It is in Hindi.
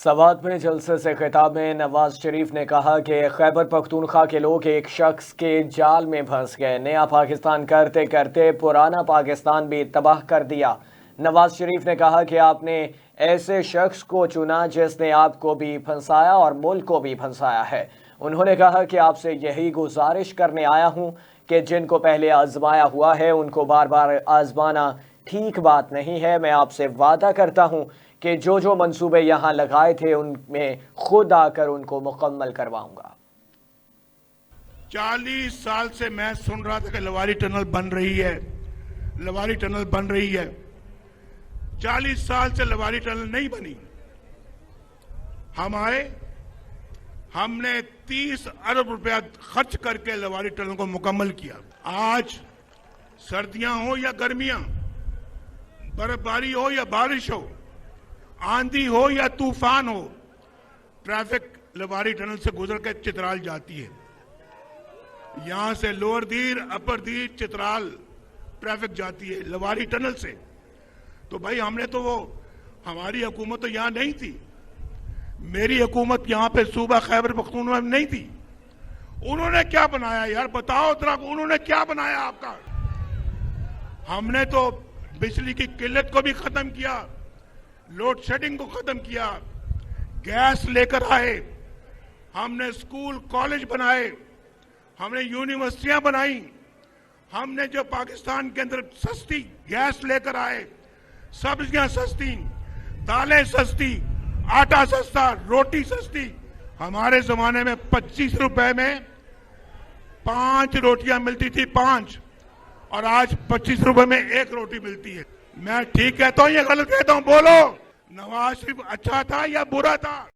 सवात में जलसे से खिताब में नवाज शरीफ ने कहा कि खैबर पख्तूनख्वा के लोग एक शख्स के जाल में फंस गए। नया पाकिस्तान करते करते पुराना पाकिस्तान भी तबाह कर दिया। नवाज शरीफ ने कहा कि आपने ऐसे शख्स को चुना जिसने आपको भी फंसाया और मुल्क को भी फंसाया है। उन्होंने कहा कि आपसे यही गुजारिश करने आया हूं कि जिनको पहले आजमाया हुआ है उनको बार बार आजमाना ठीक बात नहीं है। मैं आपसे वादा करता हूं कि जो मंसूबे यहां लगाए थे उनमें खुद आकर उनको मुकम्मल करवाऊंगा। 40 साल से मैं सुन रहा था कि लवारी टनल बन रही है, लवारी टनल बन रही है। 40 साल से लवारी टनल नहीं बनी। हम आए, हमने 30 अरब रुपया खर्च करके लवारी टनल को मुकम्मल किया। आज सर्दियां हो या गर्मियां, बर्फबारी हो या बारिश हो, आंधी हो या तूफान हो, ट्रैफिक लवारी टनल से गुजर के चित्राल जाती है। यहां से लोअर दीर, अपर दीर, चित्राल ट्रैफिक जाती है लवारी टनल से। तो भाई हमने तो वो, हमारी हुकूमत तो यहां नहीं थी, मेरी हुकूमत यहां पे सूबा खैबर पख्तूनख्वा में नहीं थी। उन्होंने क्या बनाया यार, बताओ जरा, उन्होंने क्या बनाया आपका? हमने तो बिजली की किल्लत को भी खत्म किया, लोड शेडिंग को खत्म किया, गैस लेकर आए, हमने स्कूल कॉलेज बनाए, हमने यूनिवर्सिटियां बनाई, हमने जो पाकिस्तान के अंदर सस्ती गैस लेकर आए, सब्जियां सस्ती, दालें सस्ती, आटा सस्ता, रोटी सस्ती। हमारे जमाने में 25 रुपए में 5 रोटियां मिलती थी, 5, और आज 25 रुपए में 1 रोटी मिलती है। मैं ठीक कहता हूं या गलत कहता हूं? बोलो, नवाज शरीफ अच्छा था या बुरा था?